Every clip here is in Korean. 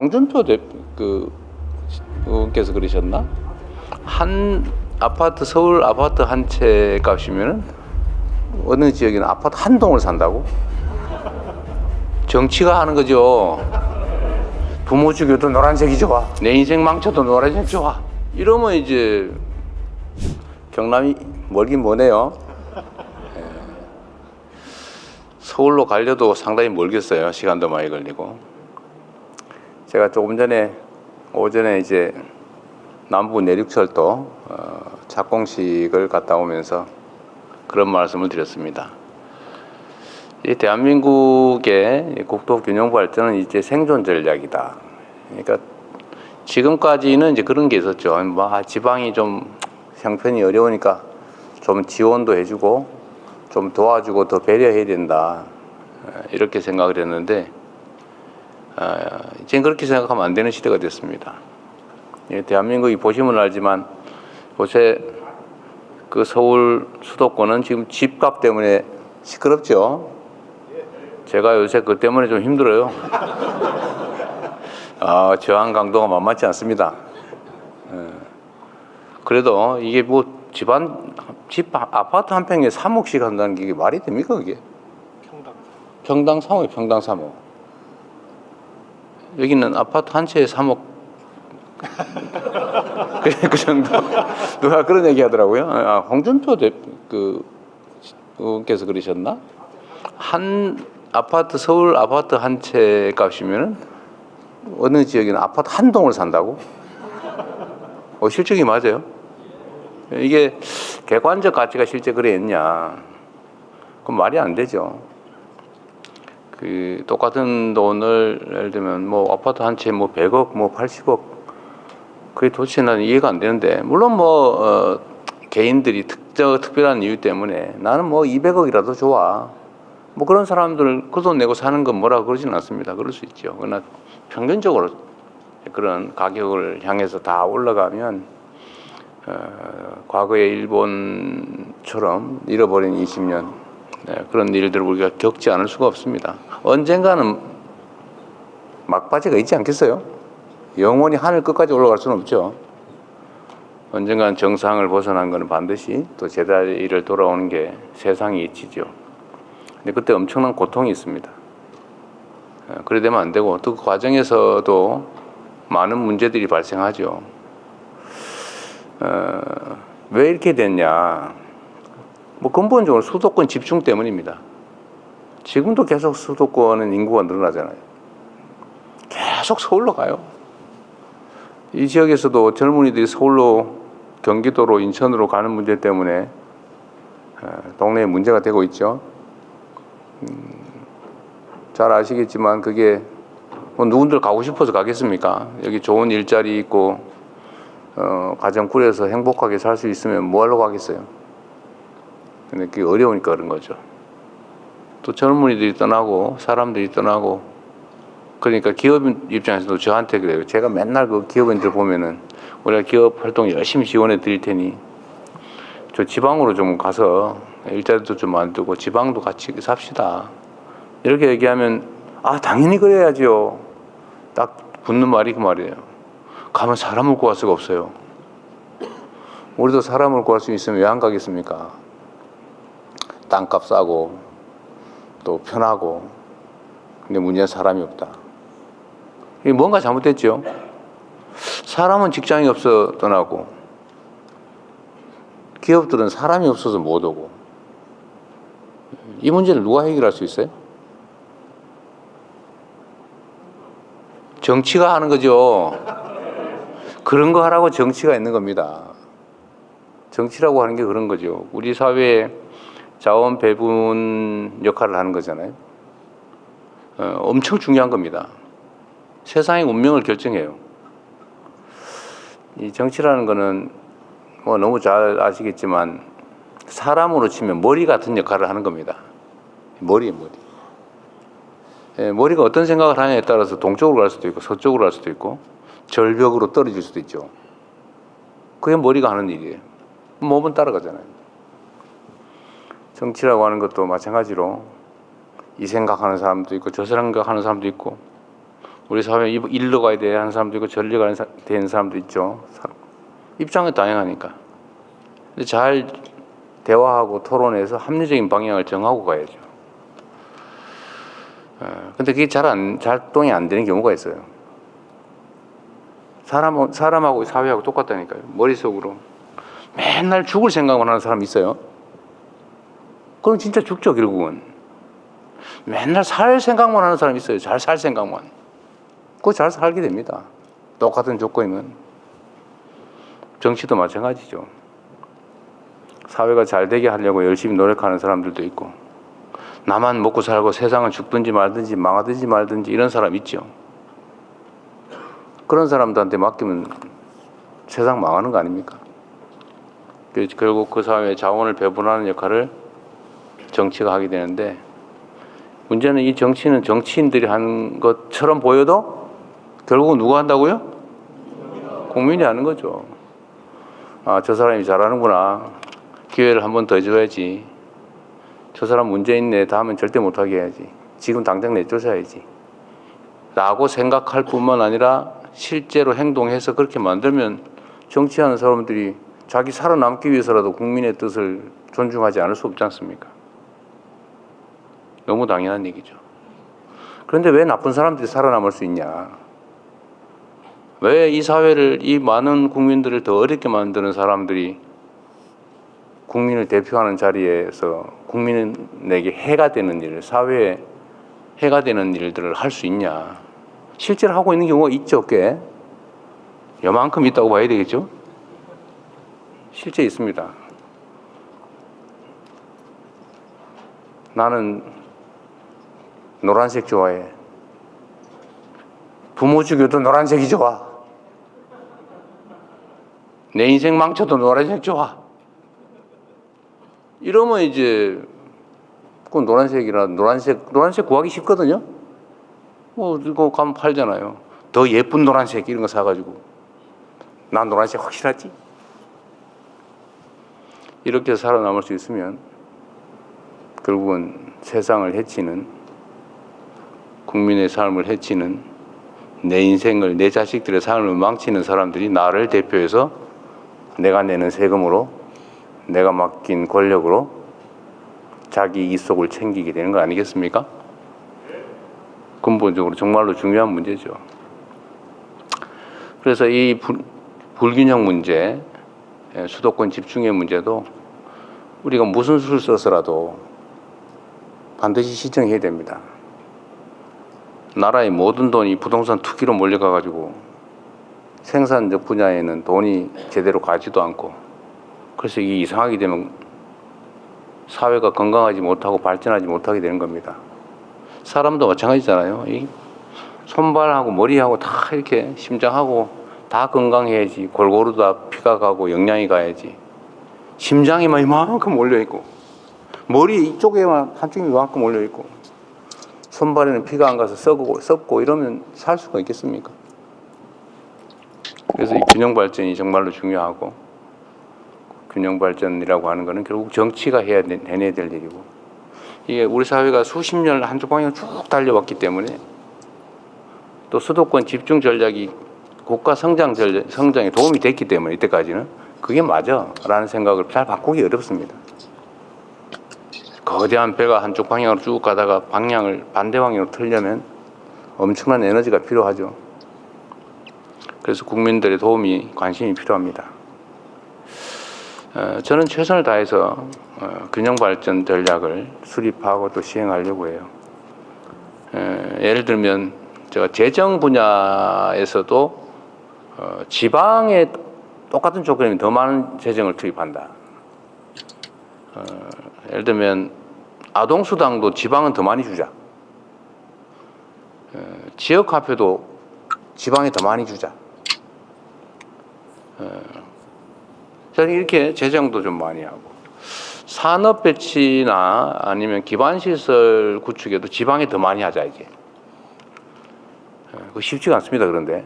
홍준표 의원께서 그러셨나? 한 아파트, 서울 아파트 한 채 값이면은 어느 지역에는 아파트 한 동을 산다고? 정치가 하는 거죠. 부모 죽여도 노란색이 좋아. 내 인생 망쳐도 노란색 좋아. 이러면 이제 경남이 멀긴 머네요. 서울로 가려도 상당히 멀겠어요. 시간도 많이 걸리고. 제가 조금 전에 오전에 이제 남부 내륙철도 착공식을 갔다 오면서 그런 말씀을 드렸습니다. 이 대한민국의 국토 균형 발전은 이제 생존 전략이다. 그러니까 지금까지는 이제 그런 게 있었죠. 지방이 좀 형편이 어려우니까 좀 지원도 해주고 좀 도와주고 더 배려해야 된다. 이렇게 생각을 했는데 이제 그렇게 생각하면 안 되는 시대가 됐습니다. 대한민국이 보시면 알지만 요새 그 서울 수도권은 지금 집값 때문에 시끄럽죠. 제가 요새 그 때문에 좀 힘들어요. 저항 강도가 만만치 않습니다. 그래도 이게 뭐 아파트 한 평에 3억씩 한다는 게 이게 말이 됩니까, 그게? 평당 3억, 평당 3억. 여기는 아파트 한 채에 3억. 그 정도. 누가 그런 얘기 하더라고요. 홍준표 의원께서 그러셨나? 한 아파트, 서울 아파트 한 채 값이면은 어느 지역에는 아파트 한 동을 산다고? 실적이 맞아요. 이게 객관적 가치가 실제 그랬냐? 그럼 말이 안 되죠. 똑같은 돈을 예를 들면 뭐 아파트 한 채 뭐 100억, 뭐 80억 그게 도대체 나는 이해가 안 되는데 물론 개인들이 특별한 이유 때문에 나는 뭐 200억이라도 좋아. 뭐 그런 사람들 그 돈 내고 사는 건 뭐라고 그러지는 않습니다. 그럴 수 있죠. 그러나 평균적으로 그런 가격을 향해서 다 올라가면 과거의 일본처럼 잃어버린 20년 그런 일들을 우리가 겪지 않을 수가 없습니다. 언젠가는 막바지가 있지 않겠어요? 영원히 하늘 끝까지 올라갈 수는 없죠. 언젠가는 정상을 벗어난 것은 반드시 또 제자리를 돌아오는 게 세상의 이치죠. 근데 그때 엄청난 고통이 있습니다. 그래 되면 안 되고 또 그 과정에서도 많은 문제들이 발생하죠. 왜 이렇게 됐냐? 뭐 근본적으로 수도권 집중 때문입니다. 지금도 계속 수도권은 인구가 늘어나잖아요. 계속 서울로 가요. 이 지역에서도 젊은이들이 서울로, 경기도로, 인천으로 가는 문제 때문에 동네에 문제가 되고 있죠. 잘 아시겠지만 그게 뭐 누군들 가고 싶어서 가겠습니까? 여기 좋은 일자리 있고 가정 꾸려서 행복하게 살 수 있으면 뭐하러 가겠어요? 근데 그게 어려우니까 그런 거죠. 또 젊은이들이 떠나고 사람들이 떠나고 그러니까 기업 입장에서도 저한테 그래요. 제가 맨날 그 기업인들 보면은 우리가 기업 활동 열심히 지원해 드릴 테니 저 지방으로 좀 가서 일자리도 좀 만들고 지방도 같이 삽시다. 이렇게 얘기하면 당연히 그래야지요. 딱 붙는 말이 그 말이에요. 가면 사람을 구할 수가 없어요. 우리도 사람을 구할 수 있으면 왜 안 가겠습니까? 땅값 싸고 또 편하고 근데 문제는 사람이 없다. 이게 뭔가 잘못됐죠. 사람은 직장이 없어 떠나고 기업들은 사람이 없어서 못 오고 이 문제를 누가 해결할 수 있어요? 정치가 하는 거죠. 그런 거 하라고 정치가 있는 겁니다. 정치라고 하는 게 그런 거죠. 우리 사회에 자원 배분 역할을 하는 거잖아요. 엄청 중요한 겁니다. 세상의 운명을 결정해요. 이 정치라는 거는 뭐 너무 잘 아시겠지만 사람으로 치면 머리 같은 역할을 하는 겁니다. 머리. 머리가 어떤 생각을 하냐에 따라서 동쪽으로 갈 수도 있고 서쪽으로 갈 수도 있고 절벽으로 떨어질 수도 있죠. 그게 머리가 하는 일이에요. 몸은 따라가잖아요. 정치라고 하는 것도 마찬가지로 이 생각하는 사람도 있고 저 생각하는 사람도 있고 우리 사회에 일로 가야 돼 하는 사람도 있고 저리로 가야 되는 사람도 있죠. 입장은 다양하니까. 근데 잘 대화하고 토론해서 합리적인 방향을 정하고 가야죠. 근데 그게 작동이 안 되는 경우가 있어요. 사람하고 사회하고 똑같다니까요. 머릿속으로 맨날 죽을 생각만 하는 사람이 있어요. 그럼 진짜 죽죠, 결국은. 맨날 살 생각만 하는 사람이 있어요. 잘 살 생각만. 그거 잘 살게 됩니다. 똑같은 조건이면. 정치도 마찬가지죠. 사회가 잘 되게 하려고 열심히 노력하는 사람들도 있고, 나만 먹고 살고 세상은 죽든지 말든지 망하든지 말든지 이런 사람 있죠. 그런 사람들한테 맡기면 세상 망하는 거 아닙니까? 결국 그 사회의 자원을 배분하는 역할을 정치가 하게 되는데, 문제는 이 정치는 정치인들이 하는 것처럼 보여도 결국은 누가 한다고요? 국민이 하는 거죠. 아, 저 사람이 잘하는구나. 기회를 한 번 더 줘야지. 저 사람 문제 있네. 다음엔 절대 못하게 해야지. 지금 당장 내쫓아야지. 라고 생각할 뿐만 아니라 실제로 행동해서 그렇게 만들면 정치하는 사람들이 자기 살아남기 위해서라도 국민의 뜻을 존중하지 않을 수 없지 않습니까? 너무 당연한 얘기죠. 그런데 왜 나쁜 사람들이 살아남을 수 있냐? 왜 이 사회를, 이 많은 국민들을 더 어렵게 만드는 사람들이 국민을 대표하는 자리에서 국민에게 해가 되는 일, 사회에 해가 되는 일들을 할 수 있냐? 실제로 하고 있는 경우가 있죠, 꽤. 요만큼 있다고 봐야 되겠죠? 실제 있습니다. 나는 노란색 좋아해. 부모 죽여도 노란색이 좋아. 내 인생 망쳐도 노란색 좋아. 이러면 이제 그건 노란색 구하기 쉽거든요. 뭐 이거 가면 팔잖아요. 더 예쁜 노란색 이런 거 사가지고 난 노란색 확실하지? 이렇게 살아남을 수 있으면 결국은 세상을 해치는, 국민의 삶을 해치는, 내 인생을, 내 자식들의 삶을 망치는 사람들이 나를 대표해서 내가 내는 세금으로, 내가 맡긴 권력으로 자기 이속을 챙기게 되는 거 아니겠습니까? 근본적으로 정말로 중요한 문제죠. 그래서 이 불균형 문제, 수도권 집중의 문제도 우리가 무슨 수를 써서라도 반드시 시정해야 됩니다. 나라의 모든 돈이 부동산 투기로 몰려가가지고 생산적 분야에는 돈이 제대로 가지도 않고, 그래서 이게 이상하게 되면 사회가 건강하지 못하고 발전하지 못하게 되는 겁니다. 사람도 마찬가지잖아요. 이 손발하고 머리하고 다 이렇게 심장하고 다 건강해야지, 골고루 다 피가 가고 영양이 가야지. 심장에만 이만큼 몰려있고, 머리 이쪽에만 한쪽이 이만큼 몰려있고, 손발에는 피가 안 가서 썩고 이러면 살 수가 있겠습니까? 그래서 이 균형 발전이 정말로 중요하고, 균형 발전이라고 하는 것은 결국 정치가 해내야 될 일이고, 이게 우리 사회가 수십 년 한쪽 방향 쭉 달려왔기 때문에, 또 수도권 집중 전략이 국가 성장에 도움이 됐기 때문에 이때까지는 그게 맞아 라는 생각을 잘 바꾸기 어렵습니다. 거대한 배가 한쪽 방향으로 쭉 가다가 방향을 반대 방향으로 틀려면 엄청난 에너지가 필요하죠. 그래서 국민들의 도움이, 관심이 필요합니다. 저는 최선을 다해서 균형 발전 전략을 수립하고 또 시행하려고 해요. 예를 들면 제가 재정 분야에서도 지방에 똑같은 조건이면 더 많은 재정을 투입한다. 예를 들면 아동수당도 지방은 더 많이 주자. 지역화폐도 지방에 더 많이 주자. 저는 이렇게 재정도 좀 많이 하고, 산업 배치나 아니면 기반시설 구축에도 지방에 더 많이 하자, 이게. 그거 쉽지가 않습니다, 그런데.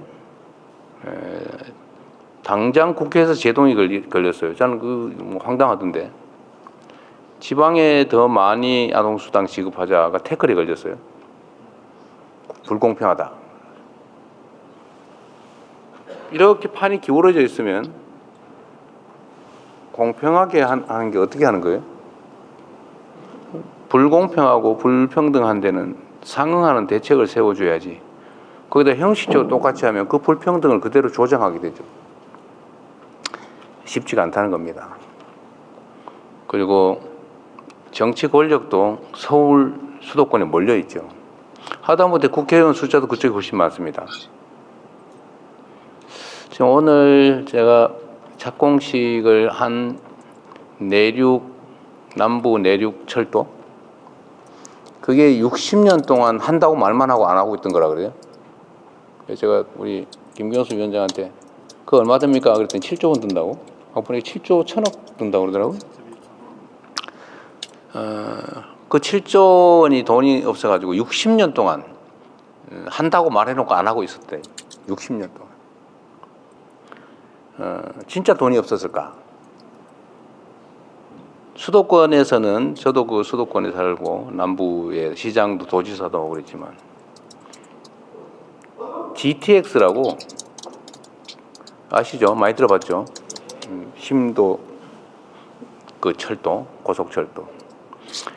당장 국회에서 제동이 걸렸어요. 저는 뭐 황당하던데. 지방에 더 많이 아동수당 지급하자가 태클이 걸렸어요. 불공평하다. 이렇게 판이 기울어져 있으면 공평하게 하는 게 어떻게 하는 거예요? 불공평하고 불평등한 데는 상응하는 대책을 세워줘야지. 거기다 형식적으로 똑같이 하면 그 불평등을 그대로 조장하게 되죠. 쉽지가 않다는 겁니다. 그리고 정치 권력도 서울 수도권에 몰려 있죠. 하다못해 국회의원 숫자도 그쪽이 훨씬 많습니다. 지금 오늘 제가 착공식을 한 남부 내륙 철도, 그게 60년 동안 한다고 말만 하고 안 하고 있던 거라 그래요. 그래서 제가 우리 김경수 위원장한테 그거 얼마 듭니까? 그랬더니 7조 원 든다고. 보니까 7조 1천억 든다고 그러더라고요. 그 7조 원이 돈이 없어가지고 60년 동안 한다고 말해놓고 안 하고 있었대. 60년 동안. 진짜 돈이 없었을까? 수도권에서는, 저도 그 수도권에 살고 남부의 시장도 도지사도 하고 그랬지만, GTX라고 아시죠? 많이 들어봤죠? 심도 그 철도, 고속철도.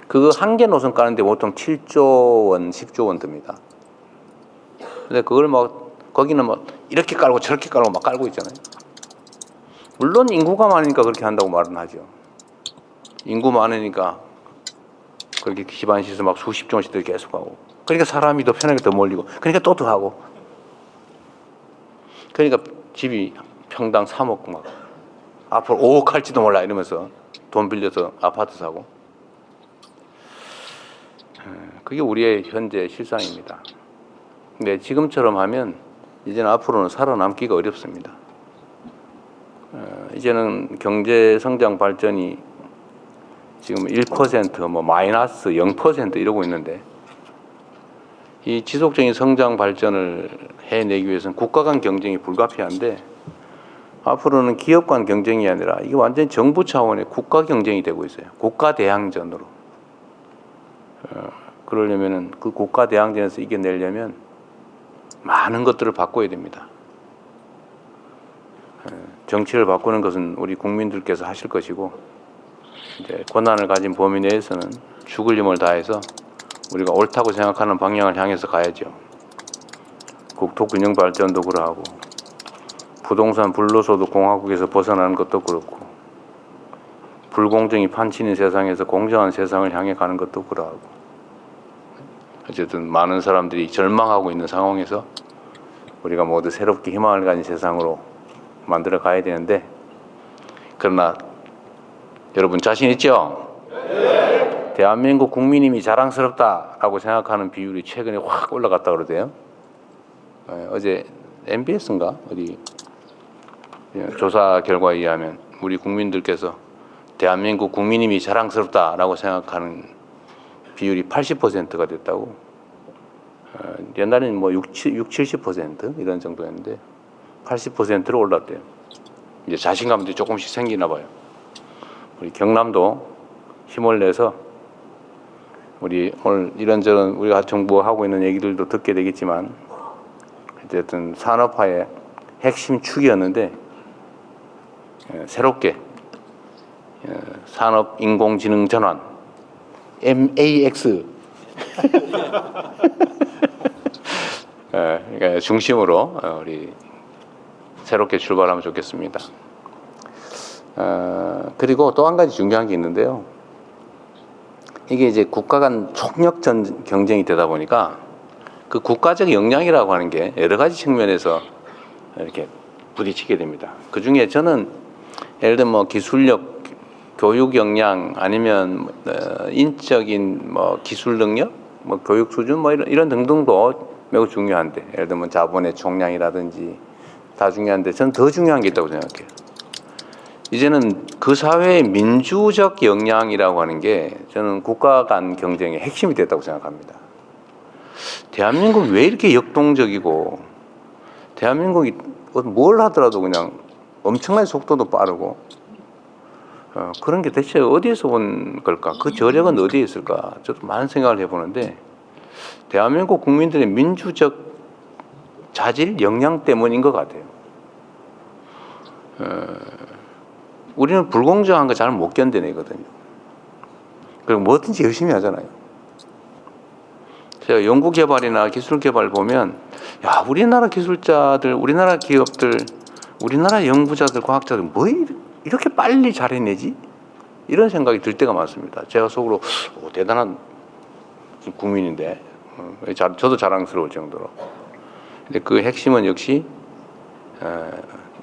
그거 한 개 노선 까는데 보통 7조 원, 10조 원 듭니다. 근데 그걸 거기는 이렇게 깔고 저렇게 깔고 막 깔고 있잖아요. 물론 인구가 많으니까 그렇게 한다고 말은 하죠. 인구 많으니까 그렇게 기반 시설 막 수십 종씩 계속 하고. 그러니까 사람이 더 편하게 더 몰리고. 그러니까 또 더 하고. 그러니까 집이 평당 3억 막 앞으로 5억 할지도 몰라 이러면서 돈 빌려서 아파트 사고. 그게 우리의 현재 실상입니다. 근데 지금처럼 하면 이제는 앞으로는 살아남기가 어렵습니다. 이제는 경제 성장 발전이 지금 1%, 마이너스 0% 이러고 있는데, 이 지속적인 성장 발전을 해내기 위해서는 국가 간 경쟁이 불가피한데, 앞으로는 기업 간 경쟁이 아니라 이게 완전히 정부 차원의 국가 경쟁이 되고 있어요. 국가 대항전으로. 그러려면은 그 국가 대항전에서 이겨내려면 많은 것들을 바꿔야 됩니다. 정치를 바꾸는 것은 우리 국민들께서 하실 것이고, 이제 권한을 가진 범위 내에서는 죽을 힘을 다해서 우리가 옳다고 생각하는 방향을 향해서 가야죠. 국토 균형 발전도 그러하고, 부동산 불로소득 공화국에서 벗어나는 것도 그렇고, 불공정이 판치는 세상에서 공정한 세상을 향해 가는 것도 그러하고, 어쨌든 많은 사람들이 절망하고 있는 상황에서 우리가 모두 새롭게 희망을 가진 세상으로 만들어 가야 되는데, 그러나 여러분 자신 있죠? 네. 대한민국 국민님이 자랑스럽다라고 생각하는 비율이 최근에 확 올라갔다 그러대요. 어제 MBS인가 어디 조사 결과에 의하면 우리 국민들께서 대한민국 국민님이 자랑스럽다라고 생각하는 비율이 80%가 됐다고. 옛날에는 70% 이런 정도였는데 80%로 올랐대요. 이제 자신감도 조금씩 생기나 봐요. 우리 경남도 힘을 내서 우리 오늘 이런저런 우리가 정부가 하고 있는 얘기들도 듣게 되겠지만, 어쨌든 산업화의 핵심 축이었는데 새롭게 산업 인공지능 전환 MAX 그러니까 중심으로 우리 새롭게 출발하면 좋겠습니다. 그리고 또 한 가지 중요한 게 있는데요. 이게 이제 국가 간 총력 경쟁이 되다 보니까 그 국가적 역량이라고 하는 게 여러 가지 측면에서 이렇게 부딪히게 됩니다. 그 중에 저는 예를 들면 기술력, 교육 역량, 아니면 인적인 기술 능력, 교육 수준 이런 등등도 매우 중요한데, 예를 들면 자본의 총량이라든지 다 중요한데, 저는 더 중요한 게 있다고 생각해요. 이제는 그 사회의 민주적 역량이라고 하는 게 저는 국가 간 경쟁의 핵심이 됐다고 생각합니다. 대한민국이 왜 이렇게 역동적이고, 대한민국이 뭘 하더라도 그냥 엄청난 속도도 빠르고, 그런 게 대체 어디에서 온 걸까? 그 저력은 어디에 있을까? 저도 많은 생각을 해보는데, 대한민국 국민들의 민주적 자질, 역량 때문인 것 같아요. 우리는 불공정한 거 잘 못 견뎌내거든요. 그리고 뭐든지 열심히 하잖아요. 제가 연구개발이나 기술개발 보면 야, 우리나라 기술자들, 우리나라 기업들, 우리나라 연구자들, 과학자들 뭐 이렇게 빨리 잘해내지? 이런 생각이 들 때가 많습니다. 제가 속으로 대단한 국민인데 저도 자랑스러울 정도로. 근데 그 핵심은 역시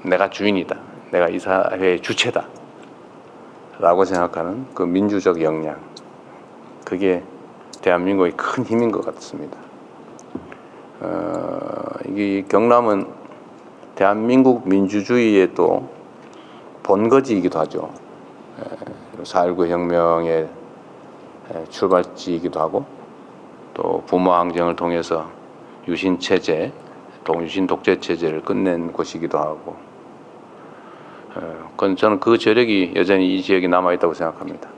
내가 주인이다. 내가 이 사회의 주체다. 라고 생각하는 그 민주적 역량. 그게 대한민국의 큰 힘인 것 같습니다. 이 경남은 대한민국 민주주의의 또 본거지이기도 하죠. 4.19 혁명의 출발지이기도 하고 또 부모항쟁을 통해서 유신체제, 유신 독재체제를 끝낸 곳이기도 하고 저는 그 저력이 여전히 이 지역에 남아있다고 생각합니다.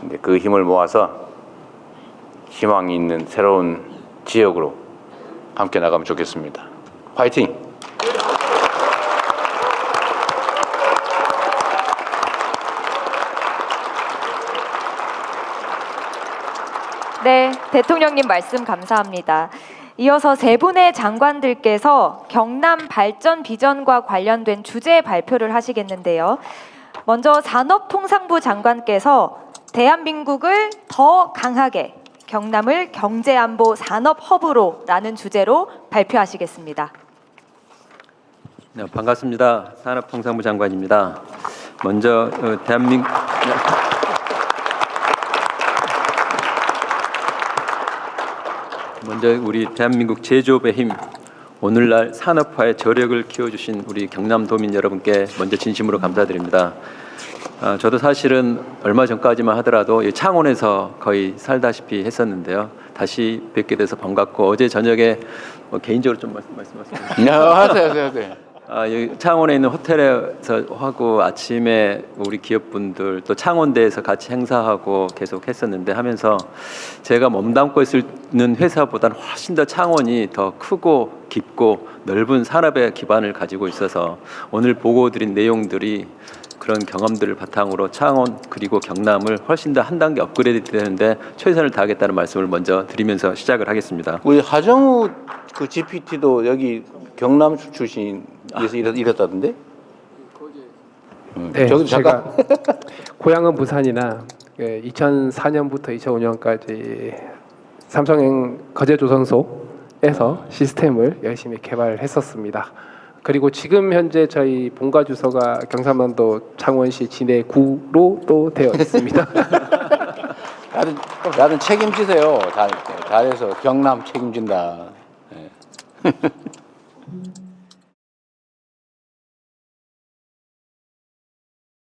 근데 그 힘을 모아서 희망이 있는 새로운 지역으로 함께 나가면 좋겠습니다. 화이팅! 네, 대통령님 말씀 감사합니다. 이어서 세 분의 장관들께서 경남 발전 비전과 관련된 주제 발표를 하시겠는데요. 먼저 산업통상부 장관께서 대한민국을 더 강하게 경남을 경제안보 산업허브로 라는 주제로 발표하시겠습니다. 네, 반갑습니다. 산업통상부 장관입니다. 먼저 우리 대한민국 제조업의 힘, 오늘날 산업화의 저력을 키워주신 우리 경남도민 여러분께 먼저 진심으로 감사드립니다. 저도 사실은 얼마 전까지만 하더라도 창원에서 거의 살다시피 했었는데요. 다시 뵙게 돼서 반갑고 어제 저녁에 개인적으로 좀 말씀하세요. 하세요. 여기 창원에 있는 호텔에서 하고 아침에 우리 기업분들 또 창원대에서 같이 행사하고 계속 했었는데 하면서 제가 몸담고 있는 회사보다는 훨씬 더 창원이 더 크고 깊고 넓은 산업의 기반을 가지고 있어서 오늘 보고드린 내용들이 그런 경험들을 바탕으로 창원 그리고 경남을 훨씬 더 한 단계 업그레이드 되는데 최선을 다하겠다는 말씀을 먼저 드리면서 시작을 하겠습니다. 우리 하정우 그 GPT도 여기 경남 출신에서 일했다던데? 네, 저기 제가 고향은 부산이나 2004년부터 2005년까지 삼성행 거제조선소에서 시스템을 열심히 개발했었습니다. 그리고 지금 현재 저희 본가 주소가 경상남도 창원시 진해구로 또 되어 있습니다. 다들 책임지세요. 잘해서 경남 책임진다. 네.